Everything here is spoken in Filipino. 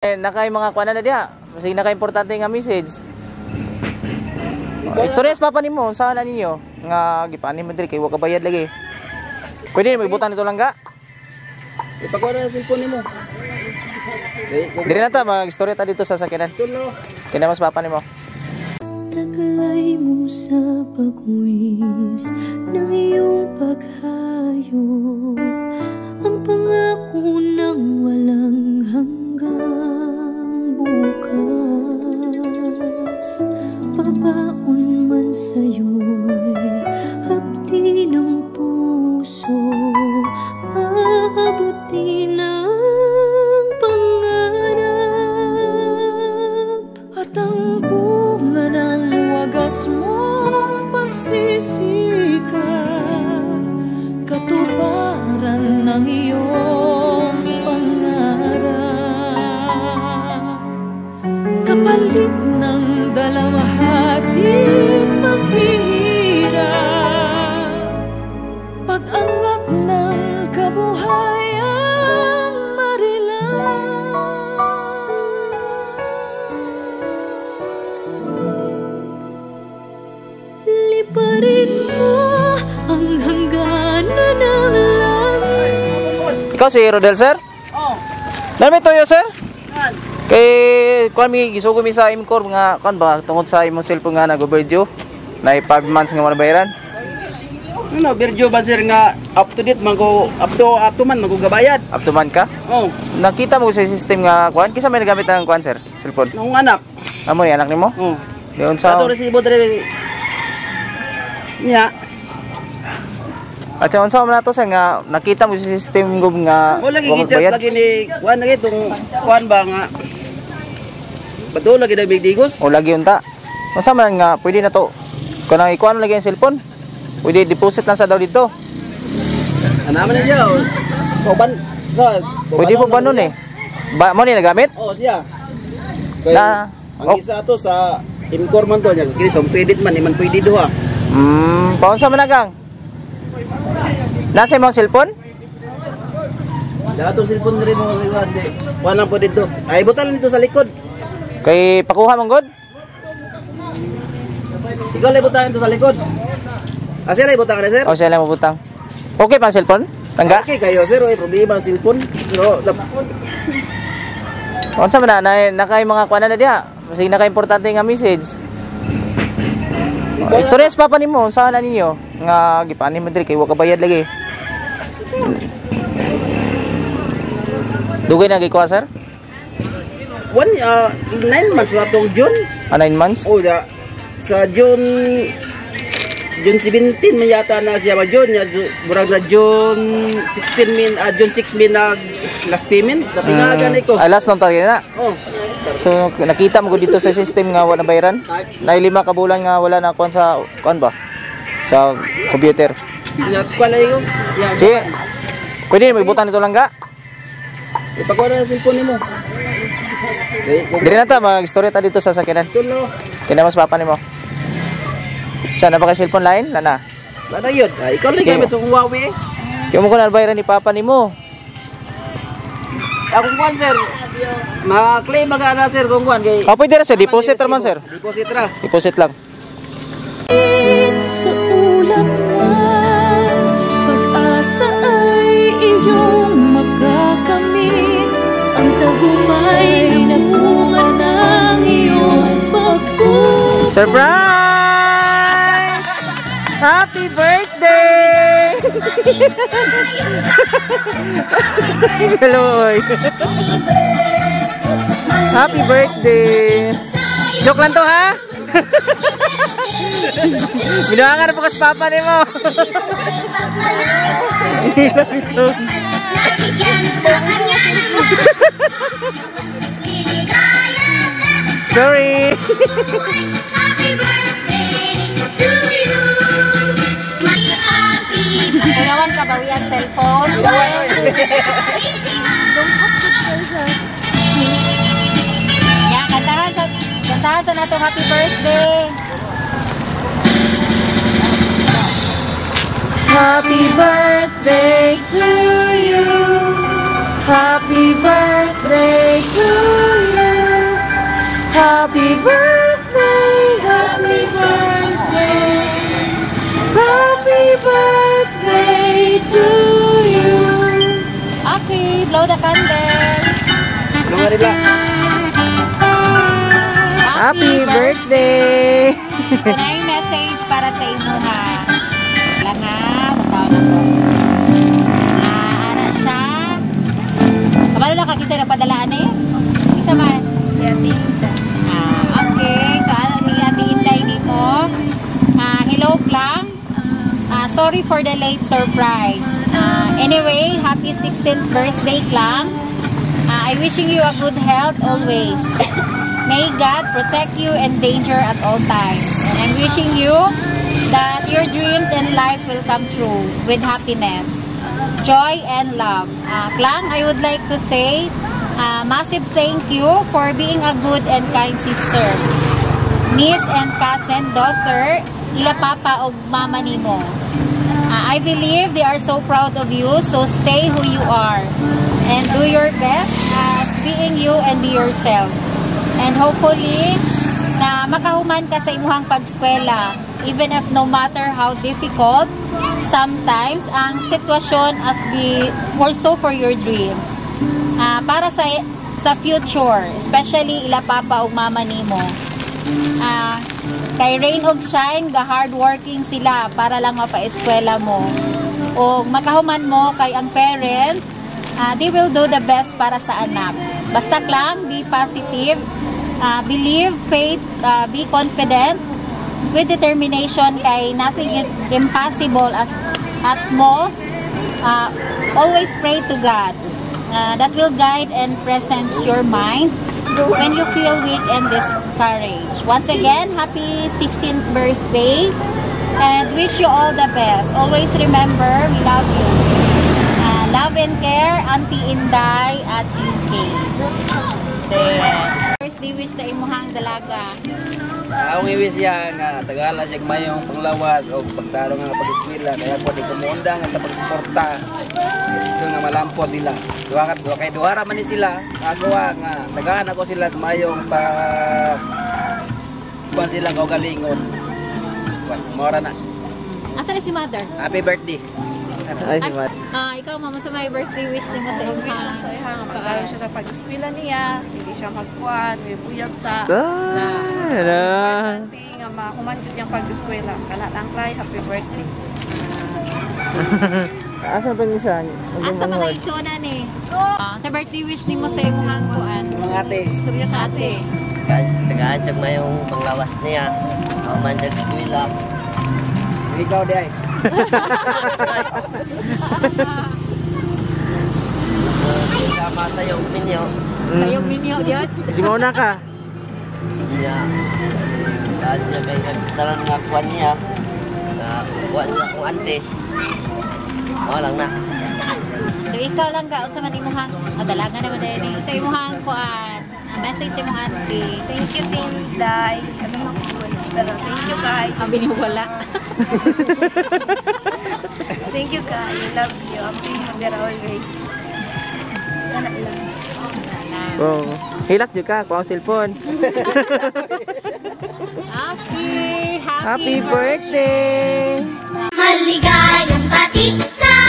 Nakay mga kuan na diha. Kasi naka-importante nga message. Istorya sa papa nimo, saan na ninyo? Nga gipani mo diri kay wa ka bayad lagi. Pwede mo ibutan nito lang ga? Ipagawa na cellphone nimo. Diri na ta mag-istorya ta dito sa sakyanan. Tulo. Kina mas papa nimo. Taglay mo sa pagwis ng iyong paghayo, ang pangako ng walang hanggang bukas. Pabaon man sa'yo'y hapdi ng puso, aabuti ng pangarap. At ang bunga ng wagas mong pagsisikap, katuparan ng iyong pangarap. Kapalit ng dalawahati paghihirap, pag-angat ng kabuhayang marilang. Liparin mo ang hangganan ng langit. Ikaw si Rodel, sir? Oh. Nami toyo, sir? Yan. Kay kuan mi gisugo mi sa Imcor nga kan ba tungod sa imong cellphone nga nag-overdue. Na 5 months nga wala bayaran. Ano, Virgio ba sir nga up to date man ko up to man magugabayad. Up to man ka? Oh. Nakita mo sa system nga kuan kisa may nagamit ng kuan, sir? Cellphone. Nung anak. Amo ni anak nimo? Oh. Doon sa Ato resibo dere. Nya. at sa unsa man nato sa nga nakita mo sa system gub nga Mo lagi wa gichat magbayad? lagi ni kuan lagi tong kuan ba nga. Pato lagi dagig digos. O lagi unta. Unsa man nga pwede na to? Kanang ikuan lagi ang cellphone. Pwede deposit lang sa daw dito. Ana man niya. Oban sa. Pwede po ba nun eh? Ba mo ni nagamit? Oh, siya. Kaya Na ang isa to sa Imcor man to, kini sa credit man, iman pwede duha. paunsa man nagang? Nasa imong cellphone? Dato cellphone rin mo iwan di. Wala po dito. Ay butal nito sa likod. Kay pakuha man god? Ikaw lay butan nito sa likod. Asa lay butan ka sir? O siya lang mabutang. Okay pa ang cellphone? Tangga? Okay kayo sir, ay problema ang cellphone. Pero Unsa man na nakay mga kuan na diha? Kasi naka-importante nga message. Istorya sa papa nimo, saan na ninyo? Nga gipani mo diri kay wa ka bayad lagi. Dugay na gikuha, sir? 9 months na tong June. 9 months? Oh, sa June 17 man yata na siya June ya murag na June 16 min June 6 min na last payment datingagan ko. Ay last nang target na. Oh. So nakita mo ko dito sa system nga wala bayaran. Na 5 ka bulan nga wala na kuan sa kuan ba? Sa computer. Ya palay ko. Ya. Si pwede mo ibutan nito lang ga? Ipagawa na cellphone nimo. Diri na ta mag-istorya ta dito sa sakyanan. Tulo. Kina mas papa nimo. Siya na ba kay cellphone line? Lana. Lana yun. Ikaw lang gamit sa Huawei. Kaya mo ko na bayaran ni papa nimo. Akong kuhan sir. Ma-claim baga na sir kung kuhan. Pwede na sir, deposit naman sir. Deposit ra. Deposit lang. Sa ulap ng pag-asa ay iyong makakamit, ang tagumpay na bunga ng iyong pagbubuhay. Surprise! Happy birthday! Hello. Happy birthday! Joke lang to ha? Binuhangan na po kas papa ni mo. Sorry. Kailangan ka bawi ang cellphone. Ya, kantahan sa nato happy birthday. Happy birthday to you. Happy birthday to you. Happy birthday, happy birthday, happy birthday to you. Okay, blow the candle. Ano nga rin lang? Happy birthday. So, na yung message para sa inyo ha. Wala nga, basahan ako. Ano siya? Kabalo lang kag isa na padalaan eh. Isa man. Si Ate Inda. Okay, so ano si Ate Inday ni mo? Hello Klang. Sorry for the late surprise. Anyway, happy 16th birthday Klang. I'm wishing you a good health always. May God protect you and danger at all times. And I'm wishing you that your dreams and life will come true with happiness, joy, and love. Klang, I would like to say massive thank you for being a good and kind sister, niece and cousin, daughter, ila papa o mama nimo. I believe they are so proud of you, so stay who you are and do your best as being you and be yourself. And hopefully, na makahuman ka sa imuhang pag-eskwela, even if no matter how difficult, sometimes ang sitwasyon as be more so for your dreams. Para sa future, especially ila papa o mama nimo. Kay rain og shine, ga hardworking sila para lang mapa-eskwela mo. O makahuman mo kay ang parents, they will do the best para sa anak. Basta lang, be positive, believe, faith, be confident, with determination kay nothing is impossible at most. Always pray to God. That will guide and presence your mind when you feel weak and discouraged. Once again, happy 16th birthday and wish you all the best. Always remember, we love you. Love and care, Auntie Inday at UK. Birthday wish sa imuhang dalaga. Ang iwis siya nga tagala siya mayong panglawas o pagtaro nga pag-eskwela kaya po di kumuundang sa pagsuporta. Ito nga malampo sila. Duha kay duhara man ni sila. Ako nga tagahan ako sila mayong kuan sila kaugalingon. Mora na. Asa na si mother? Happy birthday. Ay, si Mat. Ikaw mama sa may birthday wish din mo sa Wish na siya imuhang. ha, pag-aral siya sa pag-eskwela niya, hindi siya magkuhan, may buyag sa Ano? nga mahuman jud niyang pag-eskwela. Kana lang Clay, happy birthday. Asa to niya? Asa man ang isuna ni? Sa birthday wish din mo sa imuhang kuan. Mga ate. Istorya ka ate. Tagaan siya na yung panglawas niya. Man nag-eskwela. Ikaw di ay. Sama sa yung minyo. Sa iyong minyo yun. Si mauna ka. Niya. Dahil siya kay nagtalan nga kuwan niya. Kuwan sa kong ante. Lang na. So ikaw lang ka sa man imuhang dalaga naman din sa imuhang kuan. Message sa imong auntie. Thank you, Tinday. Ano makukulit. Pero thank you, guys. Sabi niyo wala. Thank you, guys. Love you. I'm being there always. Ano lang. Oh, hilak jud ka kuha ang cellphone. Happy Happy birthday. Maligayang bati sa